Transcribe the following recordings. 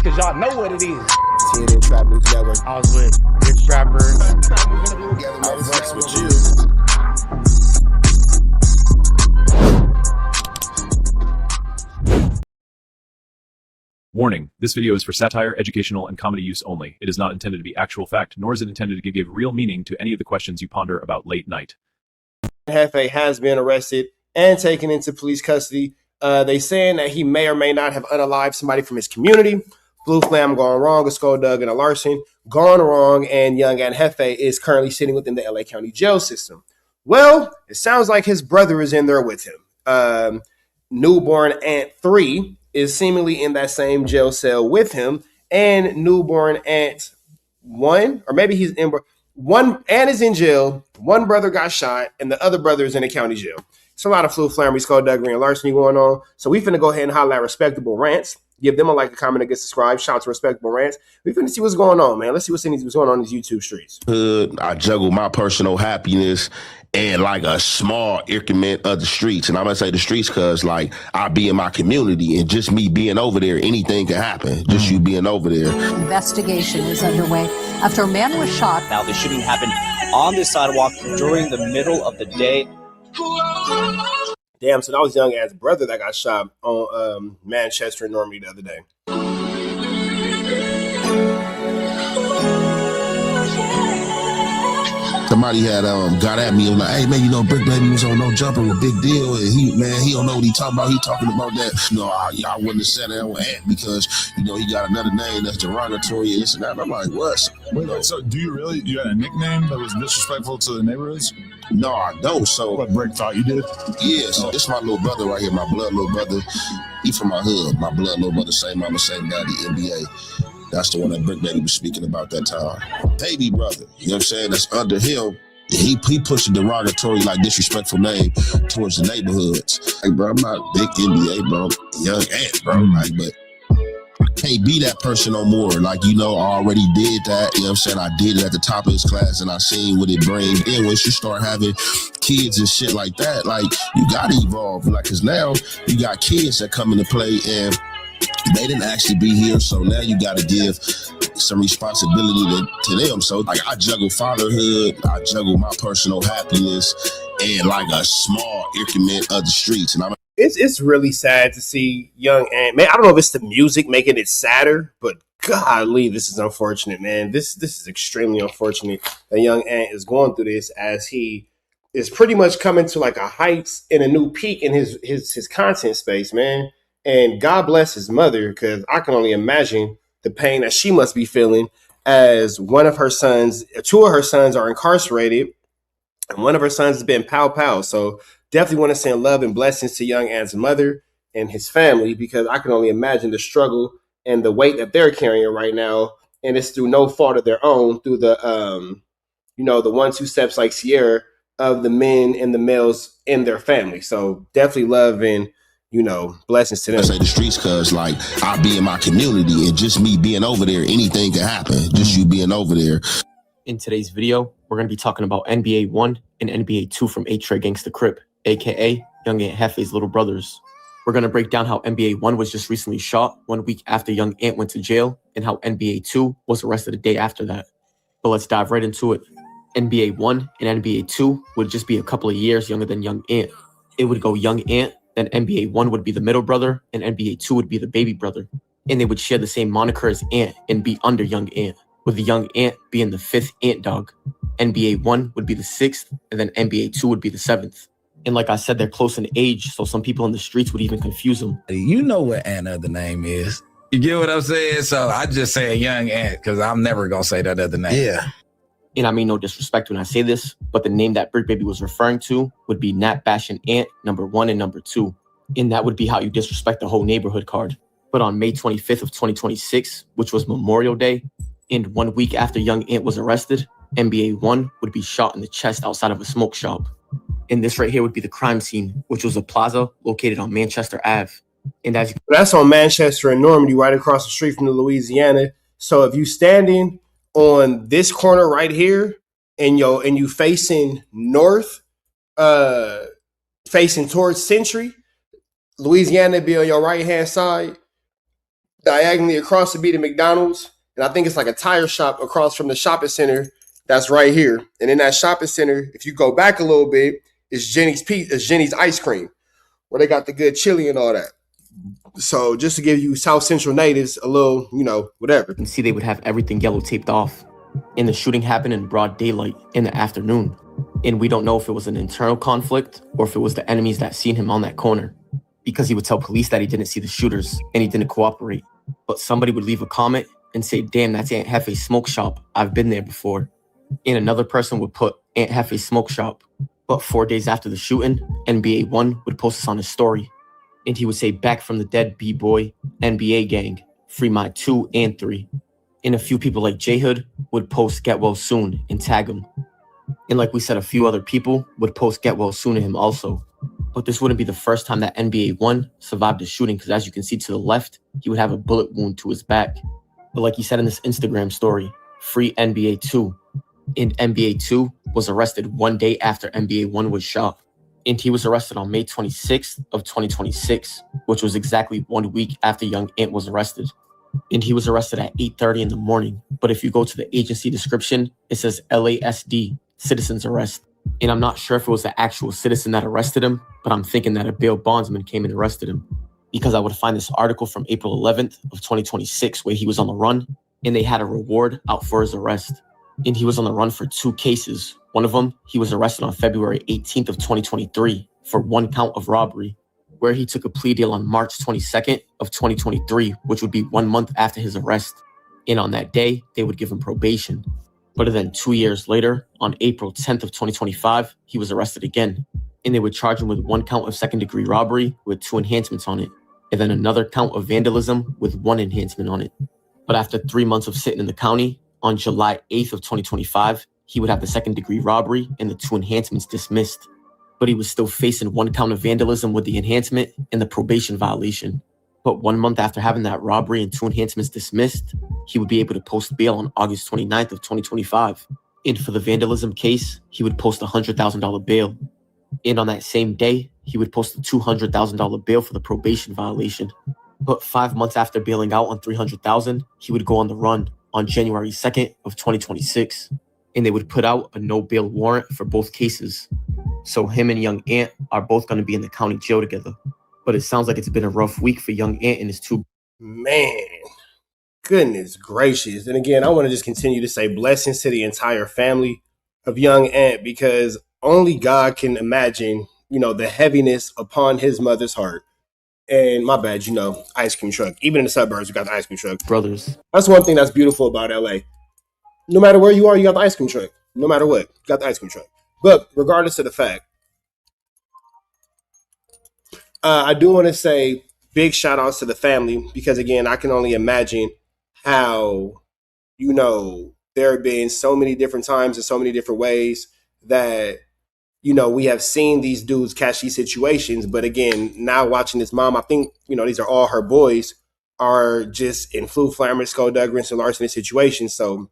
because y'all know what it is. CNN Trap News Network. I was with Rich Trapper. I flex with you. Warning, this video is for satire, educational, and comedy use only. It is not intended to be actual fact, nor is it intended to give real meaning to any of the questions you ponder about late night. Hefe has been arrested and taken into police custody. They saying that he may or may not have unalived somebody from his community. Blue Flam gone wrong, a skulldug and a larceny gone wrong, and young Aunt Hefe is currently sitting within the LA County jail system. Well, it sounds like his brother is in there with him. Newborn Aunt 3 is seemingly in that same jail cell with him, and newborn Aunt 1, or maybe he's in one. Aunt is in jail, one brother got shot, and the other brother is in the county jail. It's a lot of flu, flammery, skullduggery, and larceny going on. So we finna go ahead and holler at Respectable Rants. Give them a like, a comment, and get subscribed. Shout out to Respectable Rants. We finna see what's going on, man. Let's see what's going on in these YouTube streets. I juggle my personal happiness and like a small increment of the streets. And I'm gonna say the streets because like I be in my community, and just me being over there, anything can happen. Just you being over there. Investigation is underway after a man was shot. Now the shooting happened on the sidewalk during the middle of the day. Damn, so that was young ass brother that got shot on Manchester Normandie the other day. Somebody had got at me and was like, hey man, you know Brick Baby was on No Jumper, a big deal, and he don't know what he talking about. He talking about that. No, I wouldn't have said that on Ant because he got another name that's derogatory and this and that. I'm like, what? Wait, so do you had a nickname that was disrespectful to the neighborhoods? No, I don't. So what Brick thought you did? Yeah, so this is my little brother right here, my blood little brother. He from my hood, my blood little brother, same mama, same daddy, NBA. That's the one that Brick Baby was speaking about that time. Baby brother, you know what I'm saying? That's under him. He pushed a derogatory, like disrespectful name towards the neighborhoods. Like, bro, I'm not big NBA, bro. Young Ant, bro. Like, but I can't be that person no more. Like, I already did that. You know what I'm saying? I did it at the top of his class and I seen what it brings. Then once you start having kids and shit like that, like, you gotta evolve. Like, cause now you got kids that come into play and they didn't actually be here, so now you got to give some responsibility to them. So, like, I juggle fatherhood, I juggle my personal happiness, and like a small increment of the streets. And It's really sad to see young Ant. Man, I don't know if it's the music making it sadder, but golly, this is unfortunate, man. This is extremely unfortunate that young Ant is going through this as he is pretty much coming to like a heights and a new peak in his content space, man. And God bless his mother, because I can only imagine the pain that she must be feeling as two of her sons are incarcerated, and one of her sons has been pow. So definitely want to send love and blessings to young Ant's mother and his family, because I can only imagine the struggle and the weight that they're carrying right now. And it's through no fault of their own, through the, the 1-2 steps like Sierra of the men and the males in their family. So definitely love and, blessings to them. I say the streets because, like, I be in my community, and just me being over there, anything can happen. Just you being over there. In today's video, we're going to be talking about NBA 1 and NBA 2 from Othr Gangsta Crip, aka Young Ant Hefe's little brothers. We're going to break down how NBA 1 was just recently shot 1 week after Young Ant went to jail, and how NBA 2 was arrested a day after that. But let's dive right into it. NBA 1 and NBA 2 would just be a couple of years younger than Young Ant. It would go Young Ant, then NBA 1 would be the middle brother, and NBA 2 would be the baby brother. And they would share the same moniker as Ant and be under Young Ant, with the Young Ant being the 5th Ant dog. NBA 1 would be the 6th, and then NBA 2 would be the 7th. And like I said, they're close in age, so some people in the streets would even confuse them. You know what Ant other name is. You get what I'm saying? So I just say a young Ant because I'm never going to say that other name. Yeah. And I mean no disrespect when I say this, but the name that Brick Baby was referring to would be Nat Bashing Ant number 1 and number 2. And that would be how you disrespect the whole neighborhood card. But on May 25th of 2026, which was Memorial Day, and 1 week after Young Ant was arrested, NBA 1 would be shot in the chest outside of a smoke shop. And this right here would be the crime scene, which was a plaza located on Manchester Ave. And that's on Manchester and Normandie, right across the street from the Louisiana. So if you standing on this corner right here and you facing north, facing towards Century, Louisiana be on your right hand side. diagonally across to be the McDonald's, and I think it's like a tire shop across from the shopping center that's right here. And in that shopping center, if you go back a little bit, it's Jenny's ice cream, where they got the good chili and all that. So just to give you South Central natives a little, whatever. You can see they would have everything yellow taped off. And the shooting happened in broad daylight in the afternoon. And we don't know if it was an internal conflict or if it was the enemies that seen him on that corner. Because he would tell police that he didn't see the shooters and he didn't cooperate. But somebody would leave a comment and say, damn, that's Aunt Hefe's smoke shop. I've been there before. And another person would put Aunt Hefe's smoke shop. But 4 days after the shooting, NBA 1 would post this on his story. And he would say, back from the dead, B-boy, NBA gang, free my 2 and 3. And a few people like J-Hood would post get well soon and tag him. And like we said, a few other people would post get well soon to him also. But this wouldn't be the first time that NBA 1 survived a shooting, because as you can see to the left, he would have a bullet wound to his back. But like he said in this Instagram story, free NBA 2. And NBA 2 was arrested 1 day after NBA 1 was shot. And he was arrested on May 26th of 2026, which was exactly 1 week after young Ant was arrested. And he was arrested at 8:30 in the morning. But if you go to the agency description, it says LASD, citizen's arrest. And I'm not sure if it was the actual citizen that arrested him, but I'm thinking that a bail bondsman came and arrested him. Because I would find this article from April 11th of 2026 where he was on the run, and they had a reward out for his arrest. And he was on the run for 2 cases. One of them, he was arrested on February 18th of 2023 for 1 count of robbery, where he took a plea deal on March 22nd of 2023, which would be 1 month after his arrest. And on that day, they would give him probation. But then 2 years later, on April 10th of 2025, he was arrested again. And they would charge him with 1 count of second-degree robbery with 2 enhancements on it, and then another count of vandalism with 1 enhancement on it. But after 3 months of sitting in the county, on July 8th of 2025, he would have the second-degree robbery and the 2 enhancements dismissed. But he was still facing 1 count of vandalism with the enhancement and the probation violation. But 1 month after having that robbery and 2 enhancements dismissed, he would be able to post bail on August 29th of 2025. And for the vandalism case, he would post a $100,000 bail. And on that same day, he would post a $200,000 bail for the probation violation. But 5 months after bailing out on $300,000, he would go on the run on January 2nd of 2026. And they would put out a no bail warrant for both cases. So him and young Ant are both going to be in the county jail together. But it sounds like it's been a rough week for young Ant and his 2. Man, goodness gracious. And again, I want to just continue to say blessings to the entire family of young Ant, because only God can imagine, the heaviness upon his mother's heart. And my bad, ice cream truck. Even in the suburbs, we got the ice cream truck. Brothers. That's one thing that's beautiful about LA. No matter where you are, you got the ice cream truck. No matter what, you got the ice cream truck. But regardless of the fact, I do want to say big shout outs to the family, because again, I can only imagine how, there have been so many different times and so many different ways that, we have seen these dudes catch these situations. But again, now watching this mom, I think, these are all her boys, are just in flu, flammers, skullduggerance, and larceny situations. So,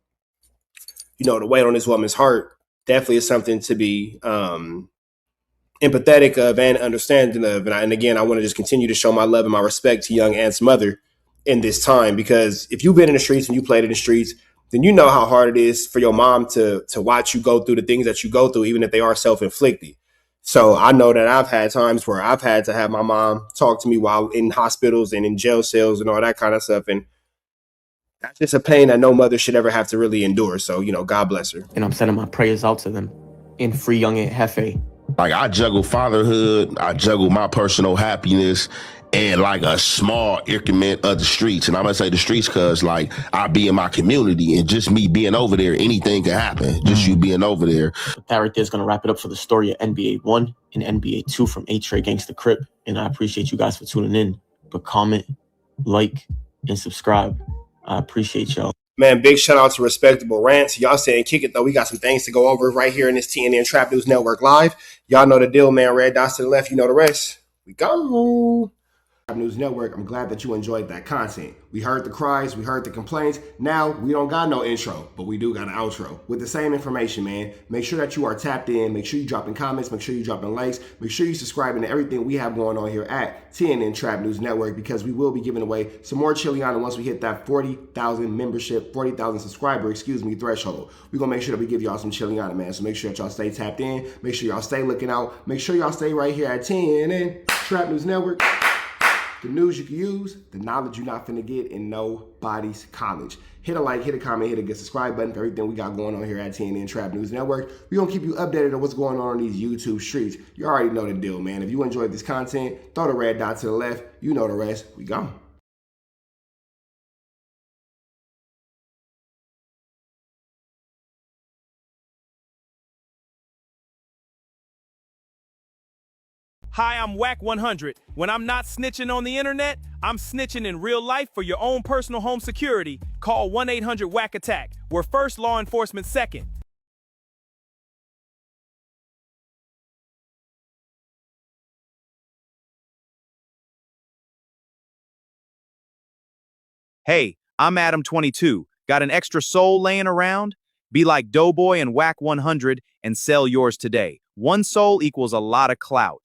the weight on this woman's heart definitely is something to be empathetic of and understanding of. And again, I want to just continue to show my love and my respect to young Ant's mother in this time, because if you've been in the streets and you played in the streets, then you know how hard it is for your mom to watch you go through the things that you go through, even if they are self-inflicted. So I know that I've had times where I've had to have my mom talk to me while in hospitals and in jail cells and all that kind of stuff. And that's just a pain that no mother should ever have to really endure. So, God bless her. And I'm sending my prayers out to them. And free young Aunt Hefe. Like, I juggle fatherhood, I juggle my personal happiness, and like a small increment of the streets. And I'm gonna say the streets because I be in my community, and just me being over there, anything can happen. Just you being over there. But that right there is gonna wrap it up for the story of NBA 1 and NBA 2 from Othr Gangsta Crip. And I appreciate you guys for tuning in. But comment, like, and subscribe. I appreciate y'all. Man, big shout out to Respectable Rants. Y'all saying kick it, though. We got some things to go over right here in this TNN Trap News Network Live. Y'all know the deal, man. Red dots to the left. You know the rest. We go. News Network. I'm glad that you enjoyed that content. We heard the cries, we heard the complaints. Now we don't got no intro, but we do got an outro with the same information, man. Make sure that you are tapped in. Make sure you dropping comments. Make sure you dropping likes. Make sure you subscribing to everything we have going on here at TNN Trap News Network, because we will be giving away some more Chiliana once we hit that 40,000 membership, 40,000 subscriber, threshold. We're gonna make sure that we give y'all some Chiliana, man. So make sure that y'all stay tapped in. Make sure y'all stay looking out. Make sure y'all stay right here at TNN Trap News Network. The news you can use, the knowledge you're not finna get in nobody's college. Hit a like, hit a comment, hit a good subscribe button for everything we got going on here at TNN Trap News Network. We're gonna keep you updated on what's going on these YouTube streets. You already know the deal, man. If you enjoyed this content, throw the red dot to the left. You know the rest. We gone. Hi, I'm Whack 100. When I'm not snitching on the internet, I'm snitching in real life for your own personal home security. Call 1-800-WACK-ATTACK. We're first, law enforcement second. Hey, I'm Adam22. Got an extra soul laying around? Be like Doughboy and Whack 100 and sell yours today. One soul equals a lot of clout.